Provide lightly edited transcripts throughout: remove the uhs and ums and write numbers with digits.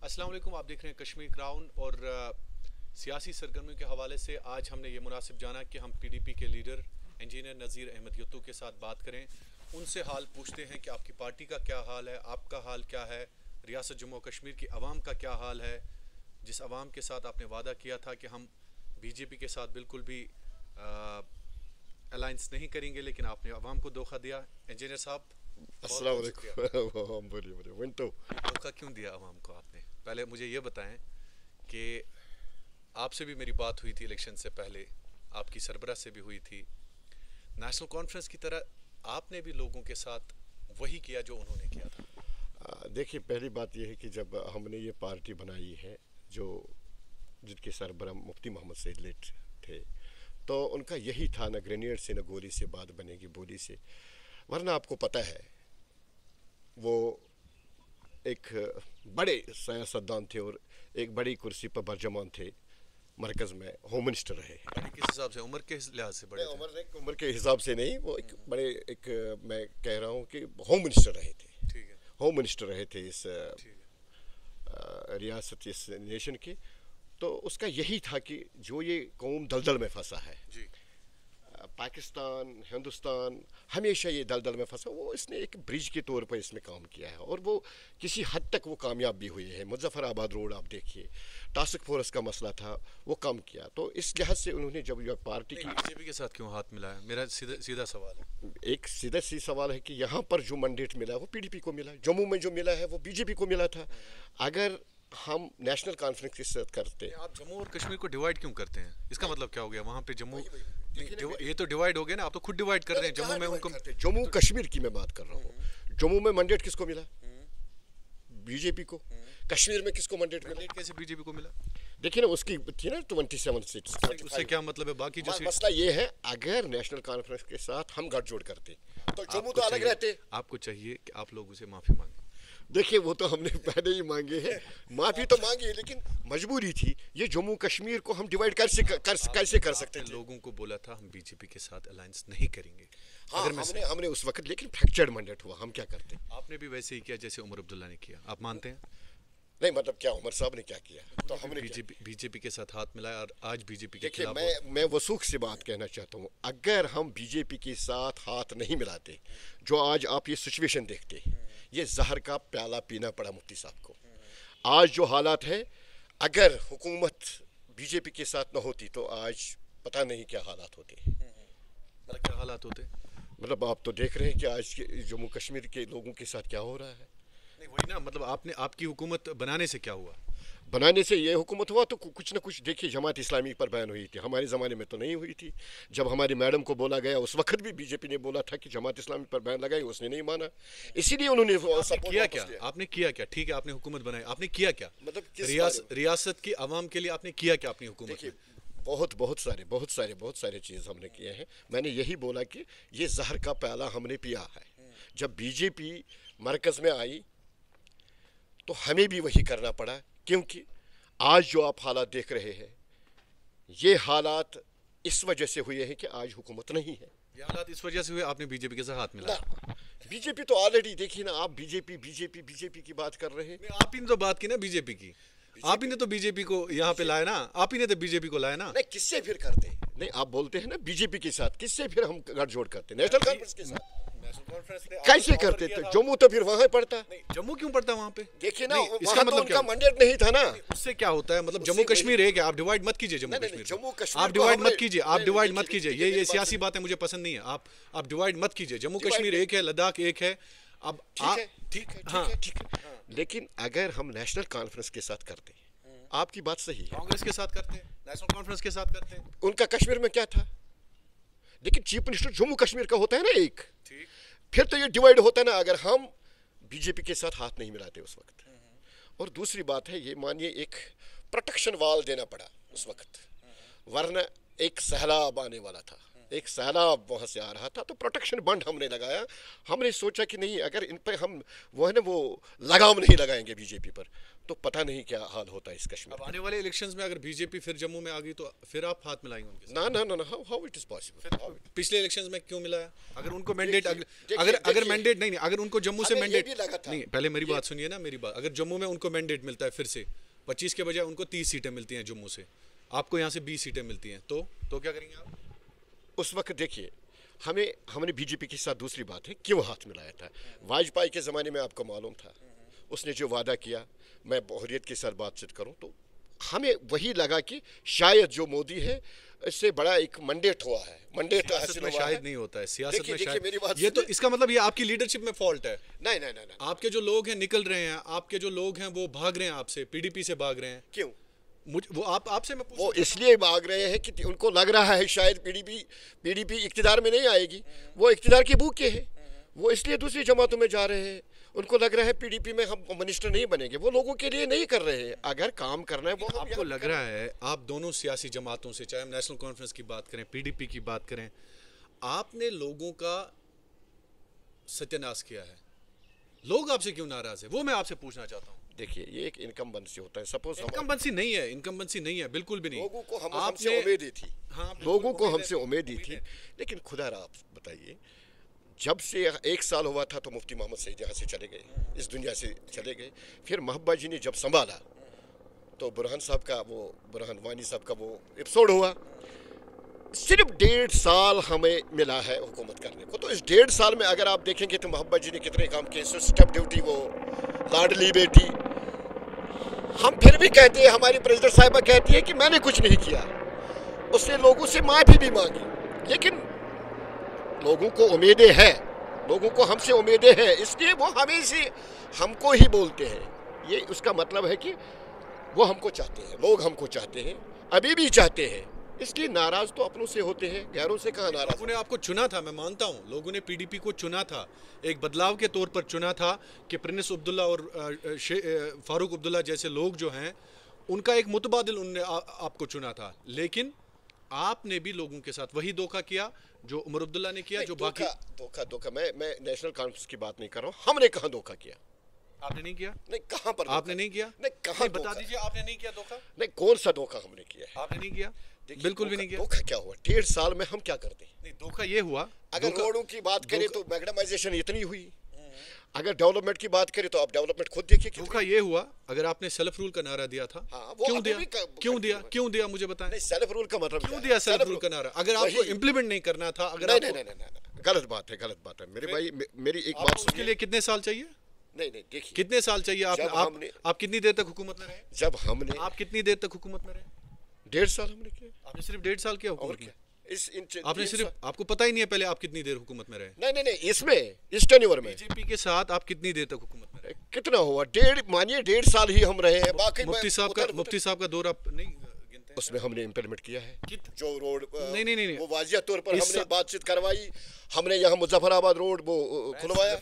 अस्सलाम वालेकुम। आप देख रहे हैं कश्मीर क्राउन और सियासी सरगर्मियों के हवाले से आज हमने ये मुनासिब जाना कि हम पीडीपी के लीडर इंजीनियर नज़ीर अहमद यत्तू के साथ बात करें, उनसे हाल पूछते हैं कि आपकी पार्टी का क्या हाल है, आपका हाल क्या है, रियासत जम्मू कश्मीर की आवाम का क्या हाल है, जिस आवाम के साथ आपने वादा किया था कि हम बीजेपी के साथ बिल्कुल भी अलायंस नहीं करेंगे, लेकिन आपने आवाम को धोखा दिया। इंजीनियर साहब, अस्सलाम वालेकुम। बोलिए विंटो। धोखा क्यों दिया आवाम को आपने? पहले मुझे ये बताएं कि आपसे भी मेरी बात हुई थी इलेक्शन से पहले, आपकी सरबराह से भी हुई थी। नेशनल कॉन्फ्रेंस की तरह आपने भी लोगों के साथ वही किया जो उन्होंने किया था। देखिए, पहली बात यह है कि जब हमने ये पार्टी बनाई है, जो जिनके सरबराह मुफ्ती मोहम्मद सैयद थे, तो उनका यही था, न ग्रेनेड से न गोली से बात बनेगी बोली से। वरना आपको पता है वो एक बड़े सियासतदान थे और एक बड़ी कुर्सी पर बरजमान थे, मरकज़ में होम मिनिस्टर रहे। किस हिसाब से? उम्र के लिहाज से बड़े थे? उम्र के हिसाब से नहीं, वो एक बड़े मैं कह रहा हूँ कि होम मिनिस्टर रहे थे। ठीक है। होम मिनिस्टर रहे थे इस रियासत, इस नेशन के। तो उसका यही था कि जो ये कौम दलदल में फंसा है, जी। पाकिस्तान, हिंदुस्तान हमेशा ये दलदल में फंसा, वो इसने एक ब्रिज के तौर पर इसमें काम किया है और वो किसी हद तक वो कामयाब भी हुए हैं। मुजफ्फराबाद रोड आप देखिए, टास्क फोर्स का मसला था, वो काम किया। तो इस लिहाज से उन्होंने जब यह पार्टी की, बीजेपी के साथ क्यों हाथ मिलाया? मेरा सीधा सवाल है। एक सीधा सी सवाल है कि यहाँ पर जो मैंडेट मिला वो पीडीपी को मिला, जम्मू में जो मिला है वो बीजेपी को मिला था। अगर हम नेशनल कॉन्फ्रेंस के साथ करते, आप जम्मू और कश्मीर को डिवाइड क्यों करते हैं? इसका मतलब क्या हो गया? वहाँ पे जम्मू, ये तो डिवाइड हो गया ना, आप तो खुद डिवाइड कर रहे हैं। जम्मू में उनको, जम्मू कश्मीर की मैं बात कर रहा हूँ। जम्मू में मैंडेट किसको मिला? बीजेपी को। कश्मीर में किसको मैंडेट मिला? कैसे बीजेपी को मिला? देखिए ना, उसकी थी ना 27 सीट्स। उससे क्या मतलब है? बाकी जो मसला ये है, अगर नेशनल कॉन्फ्रेंस के साथ हम गठजोड़ करते तो जम्मू तो अलग रहते। आपको चाहिए कि आप लोग उसे माफी मांगे। देखिए, वो तो हमने पहले ही मांगे हैं, माफी तो मांगी है, लेकिन मजबूरी थी। ये जम्मू कश्मीर को हम डिवाइड कैसे कर सकते थे? लोगों को बोला था हम बीजेपी के साथ अलायंस नहीं करेंगे। हाँ, हमने उस वक्त, लेकिन फ्रैक्चर्ड मैंडेट हुआ, हम क्या करते? आपने भी वैसे ही किया जैसे उमर अब्दुल्ला ने किया, आप मानते हैं? नहीं, मतलब क्या उमर साहब ने क्या किया? तो हमने बीजेपी के साथ हाथ मिलाया और आज बीजेपी के देखिए, खिलाफ। मैं वसूख से बात कहना चाहता हूँ, अगर हम बीजेपी के साथ हाथ नहीं मिलाते, जो आज आप ये सिचुएशन देखते, ये जहर का प्याला पीना पड़ा मुफ्ती साहब को। आज जो हालात है, अगर हुकूमत बीजेपी के साथ न होती तो आज पता नहीं क्या हालात होते। मतलब क्या हालात होते? मतलब आप तो देख रहे हैं कि आज जम्मू कश्मीर के लोगों के साथ क्या हो रहा है। नहीं, वही ना, मतलब आपकी हुकूमत बनाने से क्या हुआ? बनाने से ये हुकूमत हुआ तो कुछ ना कुछ। देखिए, जमात इस्लामी पर बैन हुई थी, हमारे ज़माने में तो नहीं हुई थी। जब हमारी मैडम को बोला गया, उस वक्त भी बीजेपी ने बोला था कि जमात इस्लामी पर बैन लगाई, उसने नहीं माना, इसीलिए उन्होंने किया क्या? आपने किया क्या? ठीक है, आपने हुकूमत बनाई, आपने किया क्या? मतलब रियासत की आवाम के लिए आपने किया क्या अपनी हुकूमत में? बहुत सारे चीज़ हमने किए हैं। मैंने यही बोला कि ये जहर का प्याला हमने पिया है। जब बीजेपी मरकज़ में आई तो हमें भी वही करना पड़ा, क्योंकि आज जो आप हालात देख रहे हैं, ये हालात इस वजह से हुए हैं कि आज हुकूमत नहीं है। ये हालात इस वजह से हुए, आपने बीजेपी के साथ हाथ मिलाया। बीजेपी तो ऑलरेडी, देखिए ना, आप बीजेपी की बात कर रहे हैं। आप ही ने तो बात की ना बीजेपी की, आप ही ने तो बीजेपी को यहाँ पे लाया ना, आप ही ने तो बीजेपी को लाया ना। नहीं, किससे फिर करते? नहीं, आप बोलते हैं ना बीजेपी के साथ, किससे फिर हम गठजोड़ करते? नेशनल कॉन्फ्रेंस के साथ कैसे करते थे? जम्मू तो फिर वहां पड़ता। जम्मू क्यों पड़ता वहाँ पे? देखिए ना, इसका मतलब उनका मैंडेट नहीं था ना। उससे क्या होता है? मतलब जम्मू कश्मीर एक है, आप डिवाइड मत कीजिए जम्मू कश्मीर। आप डिवाइड मत कीजिए, आप डिवाइड मत कीजिए। ये सियासी बातें मुझे पसंद नहीं है। आप डिवाइड मत कीजिए। जम्मू कश्मीर एक है, लद्दाख एक है। अब ठीक है, लेकिन अगर हम नेशनल कॉन्फ्रेंस के साथ करते, आपकी बात सही है, कांग्रेस के साथ करते हैं, नेशनल कॉन्फ्रेंस के साथ करते हैं, उनका कश्मीर में क्या था? लेकिन चीफ मिनिस्टर जम्मू कश्मीर का होता है ना एक, फिर तो ये डिवाइड होता है ना, अगर हम बीजेपी के साथ हाथ नहीं मिलाते उस वक्त। और दूसरी बात है, ये मानिए एक प्रोटेक्शन वाल देना पड़ा उस वक्त, वरना एक सहलाब आने वाला था। एक सैलाब वहाँ से आ रहा था, तो प्रोटेक्शन बंड हमने लगाया। हमने सोचा कि नहीं, अगर इन पर हम वो है ना वो लगाम नहीं लगाएंगे बीजेपी पर, तो पता नहीं क्या हाल होता है इस कश्मीर। अब आने वाले इलेक्शंस में अगर बीजेपी फिर जम्मू में आ गई तो फिर आप हाथ मिलाएंगे उनके साथ? ना ना ना, हाउ इट इज पॉसिबल? पिछले इलेक्शंस में क्यों मिलाया? अगर उनको मैंडेट, अगर मैंडेट नहीं, अगर उनको जम्मू से मैंडेट नहीं, पहले मेरी बात सुनिए ना, मेरी बात, अगर जम्मू में उनको मैंडेट मिलता है फिर से 25 के बजाय उनको 30 सीटें मिलती हैं जम्मू से, आपको यहाँ से 20 सीटें मिलती हैं, तो क्या करेंगे आप उस वक्त? देखिए, हमने बीजेपी के साथ दूसरी बात है क्यों हाथ मिलाया था। वाजपेयी के ज़माने में आपको मालूम था, उसने जो वादा किया, मैं हुर्रियत के साथ बातचीत करूं तो हमें वही लगा कि शायद जो मोदी है इससे बड़ा एक मंडेट हुआ है, मंडेट हासिल हुआ है। शायद नहीं होता है सियासत में, शायद मेरी बात ये तो इसका मतलब ये आपकी लीडरशिप में फॉल्ट है। नहीं नहीं नहीं, आपके जो लोग हैं निकल रहे हैं, आपके जो लोग हैं वो भाग रहे हैं आपसे, पीडीपी से भाग रहे हैं। क्यों? वो आपसे मैं वो इसलिए भाग रहे हैं कि उनको लग रहा है शायद पीडीपी इक्तिदार में नहीं आएगी, वो इक्तिदार की भूखे है, वो इसलिए दूसरी जमातों में जा रहे हैं। उनको लग रहा है पीडीपी में हम मिनिस्टर नहीं बनेंगे, वो लोगों के लिए नहीं कर रहे हैं। अगर काम करना है वो आपको लग रहा है, आप दोनों सियासी जमातों से, चाहे हम नेशनल कॉन्फ्रेंस की बात करें, पीडीपी की बात करें, आपने लोगों का सत्यानाश किया है। लोग आपसे क्यों नाराज है, वो मैं आपसे पूछना चाहता हूँ। देखिए, ये एक इनकम्बेंसी होता है। सपोज इनकम्बेंसी नहीं है, इनकम्बेंसी नहीं है, बिल्कुल भी नहीं। लोगों को हमसे उम्मीद थी, हाँ, लोगों को हमसे उम्मीद ही थी। लेकिन खुदा रहा, आप बताइए, जब से 1 साल हुआ था तो मुफ्ती मोहम्मद सईद यहाँ से चले गए, इस दुनिया से चले गए। फिर महबूबा जी ने जब संभाला तो बुरहान वानी साहब का वो एपिसोड हुआ। सिर्फ 1.5 साल हमें मिला है हुकूमत करने को। तो इस 1.5 साल में अगर आप देखेंगे तो महबूबा जी ने कितने काम किए। स्टेप ड्यूटी, वो लाडली बेटी, हम फिर भी कहते हैं, हमारी प्रेसिडेंट साहिबा कहती है कि मैंने कुछ नहीं किया। उसने लोगों से माफ़ी भी मांगी, लेकिन लोगों को उम्मीदें हैं, लोगों को हमसे उम्मीदें हैं, इसलिए वो हमेशा हमको ही बोलते हैं। ये उसका मतलब है कि वो हमको चाहते हैं, लोग हमको चाहते हैं, अभी भी चाहते हैं। इसलिए नाराज तो अपनों से होते हैं, गैरों से कहाँ नाराज। लोगों ने आपको चुना था, मैं मानता हूँ, लोगों ने पीडीपी को चुना था, एक बदलाव के तौर पर चुना था कि प्रिंस अब्दुल्ला और फारूक अब्दुल्ला जैसे लोग जो हैं उनका एक मुतबादिल उनने आपको चुना था। लेकिन आपने भी लोगों के साथ वही धोखा किया जो उमर अब्दुल्ला ने किया, जो बाकी धोखा मैं नेशनल कॉन्फ्रेंस की बात नहीं कर रहा हूँ। हमने कहाँ धोखा किया? आपने नहीं किया? नहीं, कहाँ पर आपने नहीं किया? नहीं, कहाँ बता दीजिए, आपने नहीं किया धोखा? नहीं, कौन सा धोखा हमने किया है? आपने नहीं किया, बिल्कुल भी नहीं किया। धोखा क्या हुआ? 1.5 साल में हम क्या करते? नहीं, धोखा ये हुआ, अगर रोडों की बात करें तो मैग्नेटाइजेशन इतनी हुई, अगर डेवलपमेंट की बात करें तो आप डेवलपमेंट खुद देखिए। धोखा ये हुआ, अगर आपने सेल्फ रूल का नारा दिया था, क्यों दिया मुझे बताएं। नहीं, सेल्फ रूल का मतलब क्यों दिया सेल्फ रूल का नारा? अगर आपको इम्प्लीमेंट नहीं करना था, अगर नहीं, गलत बात है मेरे भाई। मेरी एक बात सुनिए। उसके लिए कितने साल चाहिए? नहीं, देखिए, कितने साल चाहिए? आप कितनी देर तक हुकूमत में रहे? जब हमने आप कितनी देर तक हुकूमत में रहे? 1.5 साल हमने किया। आपने सिर्फ 1.5 साल किया हुकूमत में? आपने सिर्फ, आपको पता ही नहीं है पहले आप कितनी देर हुकूमत में रहे? नहीं, इस टेन्योर में बीजेपी के साथ आप कितनी देर तक हुकूमत में रहे? कितना हुआ? मानिए 1.5 साल ही हम रहे हैं। बाकी मुफ्ती साहब का दौरा नहीं गिनते? उसमें हमने इम्प्लीमेंट किया है जो रोड, नहीं, वो वाजिया तौर पर हमने बातचीत करवाई। हमने यहाँ मुजफ्फराबाद रोड वो खुलवाया।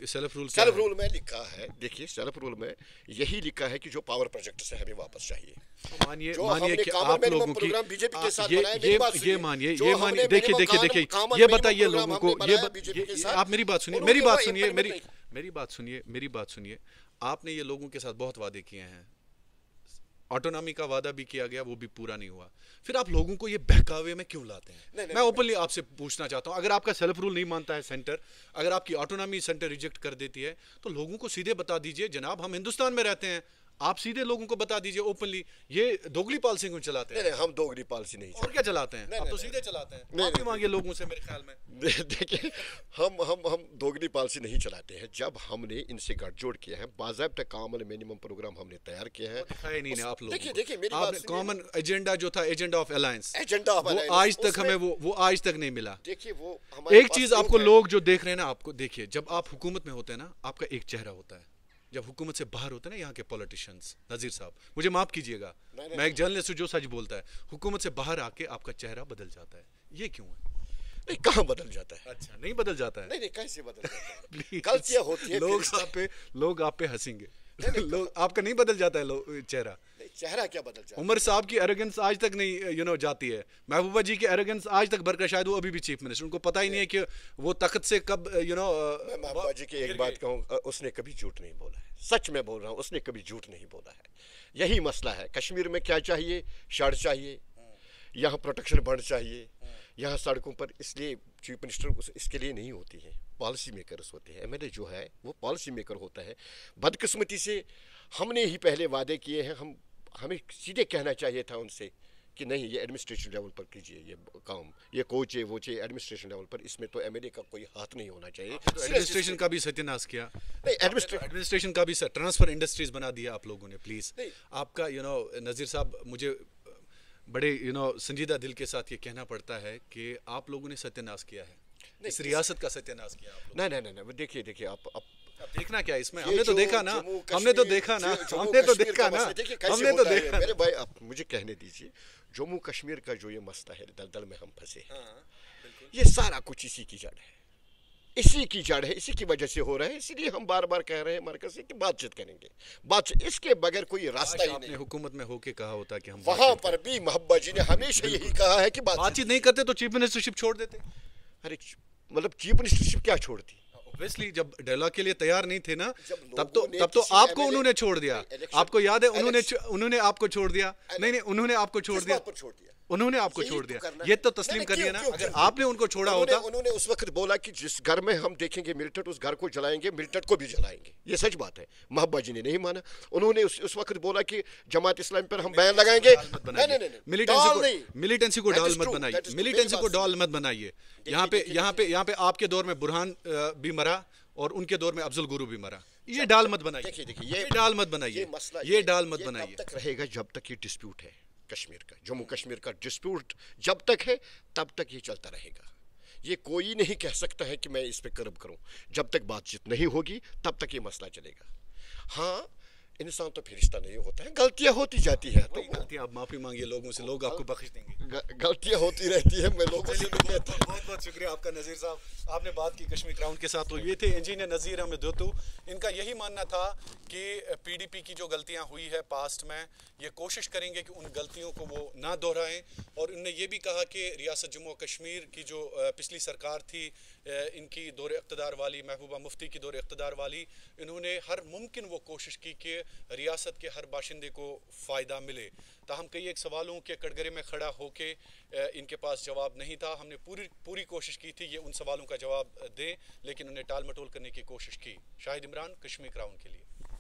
सेल्फ रूल में लिखा है, देखिए, सेल्फ रूल में यही लिखा है कि जो पावर प्रोजेक्ट से हमें वापस चाहिए। मानिए कि आप लोगों की बीजेपी के साथ ये मानिए देखिए, ये बताइए लोगों को, आप मेरी बात सुनिए। आपने ये लोगों के साथ बहुत वादे किए हैं, ऑटोनॉमी का वादा भी किया गया, वो भी पूरा नहीं हुआ। फिर आप लोगों को ये बहकावे में क्यों लाते हैं? मैं ओपनली आपसे पूछना चाहता हूं, अगर आपका सेल्फ रूल नहीं मानता है सेंटर, अगर आपकी ऑटोनॉमी सेंटर रिजेक्ट कर देती है, तो लोगों को सीधे बता दीजिए, जनाब हम हिंदुस्तान में रहते हैं। आप सीधे लोगों को बता दीजिए ओपनली। ये दोगली पॉलिसी क्यों चलाते हैं? नहीं, हम दोगली पॉलिसी नहीं और क्या चलाते हैं? आप तो सीधे चलाते हैं। माफी मांगिए लोगों से, मेरे ख्याल में। देखिए, हम दोगली पॉलिसी नहीं चलाते हैं। जब हमने इनसे गठजोड़ किया है, बाज़ाब्ता कॉमन मिनिमम प्रोग्राम हमने तैयार किया है। दिखाया नहीं है आप लोग। देखिए मेरी बात, कॉमन एजेंडा जो था, एजेंडा ऑफ अलायंस, वो आज तक हमें वो आज तक नहीं मिला। देखिए, वो एक चीज आपको लोग जो देख रहे हैं ना, आपको देखिए, जब आप हुकूमत में होते हैं ना, आपका एक चेहरा होता है। जब हुकूमत से बाहर होते हैं ना यहाँ के पॉलिटिशियंस, नजीर साहब मुझे माफ कीजिएगा, मैं एक जर्नलिस्ट हूँ जो सच बोलता है, हुकूमत से बाहर आके आपका चेहरा बदल जाता है। ये क्यों है? नहीं, कहाँ बदल जाता है? अच्छा, नहीं बदल जाता है? नहीं, कैसे बदल जाता है? गलतियां होती है, लोग आप पे हंसेंगे। लोग आपका नहीं बदल जाता है चेहरा? चेहरा क्या बदल जाता है। उमर साहब की एरोगेंस आज तक नहीं जाती है। महबूबा जी की एरोगेंस आज तक बरकरार, शायद वो अभी भी चीफ मिनिस्टर, उनको पता ही नहीं है कि वो तख्त से कब मैं महबूबा जी की एक बात कहूँ, उसने कभी झूठ नहीं बोला है, सच में बोल रहा हूँ, उसने कभी झूठ नहीं बोला है। यही मसला है कश्मीर में, क्या चाहिए, शर्ट चाहिए, यहाँ प्रोटेक्शन बंड चाहिए, यहाँ सड़कों पर, इसलिए चीफ मिनिस्टर इसके लिए नहीं होती है, पॉलिसी मेकर्स होते हैं। एमएलए जो है वो पॉलिसी मेकर होता है। बदकिस्मती से हमने ही पहले वादे किए हैं, हमें सीधे कहना चाहिए था उनसे कि नहीं, ये एडमिनिस्ट्रेशन लेवल पर कीजिए ये काम, ये कोच है वो चे एडमिनिस्ट्रेशन लेवल पर, इसमें तो एमएलए का कोई हाथ नहीं होना चाहिए। एडमिनिस्ट्रेशन का भी सत्यानाश किया, नहीं एडमिनिस्ट्रेशन का भी ट्रांसफर इंडस्ट्रीज बना दिया आप लोगों ने। प्लीज आपका नज़ीर साहब, मुझे बड़े संजीदा दिल के साथ ये कहना पड़ता है कि आप लोगों ने सत्यानाश किया है, इस रियासत का सत्यानाश किया आप लोगों ने। नहीं, देखिए आप अब देखना क्या इसमें, हमने तो देखा ना, हमने तो देखा ना, मेरे भाई, आप मुझे कहने दीजिए, जम्मू कश्मीर का जो ये मसला है, दलदल में हम फंसे हैं, ये सारा कुछ इसी की जड़ है, इसी की जड़ है, इसी की वजह से हो रहा है। इसीलिए हम बार बार कह रहे हैं मरकज से कि बातचीत करेंगे, बातचीत, इसके बगैर कोई रास्ता ही नहीं। हुकूमत में होके कहा होता कि हम वहां पर भी महबूबा जी ने हमेशा यही कहा है कि बातचीत नहीं करते तो चीफ मिनिस्टरशिप छोड़ देते। अरे मतलब चीफ मिनिस्टरशिप क्या छोड़ती? ऑब्वियसली जब डायलॉग के लिए तैयार नहीं थे ना, तब तो आपको उन्होंने छोड़ दिया। आपको याद है उन्होंने आपको छोड़ दिया? नहीं, उन्होंने आपको छोड़ दिया, उन्होंने आपको छोड़ दिया, ये तो तस्लीम करिए ना। अगर आपने उनको छोड़ा होता, उन्होंने उस वक्त बोला कि जिस घर में हम देखेंगे मिलिटेंट, उस घर को जलाएंगे, मिलिटेंट को भी जलाएंगे, ये सच बात है। महबूबा जी ने नहीं माना। उन्होंने उस वक्त बोला कि जमात इस्लामी पर हम बैन लगाएंगे। मिलिटेंसी को डॉल मत बनाइए, मिलिटेंसी को डॉल मत बनाइए। यहाँ पे आपके दौर में बुरहान भी मरा और उनके दौर में अफजल गुरु भी मरा। ये डाल मत बनाइए, देखिए ये डाल मत बनाइए, ये डाल मत बनाइए। तब तक रहेगा जब तक ये डिस्प्यूट है कश्मीर का, जम्मू कश्मीर का डिस्प्यूट जब तक है तब तक ये चलता रहेगा। ये कोई नहीं कह सकता है कि मैं इस पे कर्ब करूं। जब तक बातचीत नहीं होगी तब तक ये मसला चलेगा। हाँ, इंसान तो फिरिश्ता नहीं होता है, गलतियां होती जाती है, तो गलतियां आप माफी मांगिए लोगों से, लोग आपको बख्श देंगे। गलतियां होती रहती है, मैं लोगों से बहुत शुक्रिया आपका नज़ीर साहब, आपने बात की कश्मीर क्राउन के साथ। तो ये थे इंजीनियर नज़ीर अहमद दोतू। इनका यही मानना था कि पीडीपी की जो गलतियां हुई है पास्ट में, ये कोशिश करेंगे कि उन गलतियों को वो ना दोहराएं। और इन्होंने ये भी कहा कि रियासत जम्मू कश्मीर की जो पिछली सरकार थी, इनकी दौरे इक़्तिदार वाली, महबूबा मुफ्ती की दौरे इक़्तिदार वाली, इन्होंने हर मुमकिन वो कोशिश की कि रियासत के हर बाशिंदे को फ़ायदा मिले। ताहम कई एक सवालों के कटघरे में खड़ा होके इनके पास जवाब नहीं था। हमने पूरी कोशिश की थी ये उन सवालों का जवाब दें, लेकिन उन्हें टाल मटोल करने की कोशिश की। शाहिद इमरान, कश्मीर क्राउन के लिए।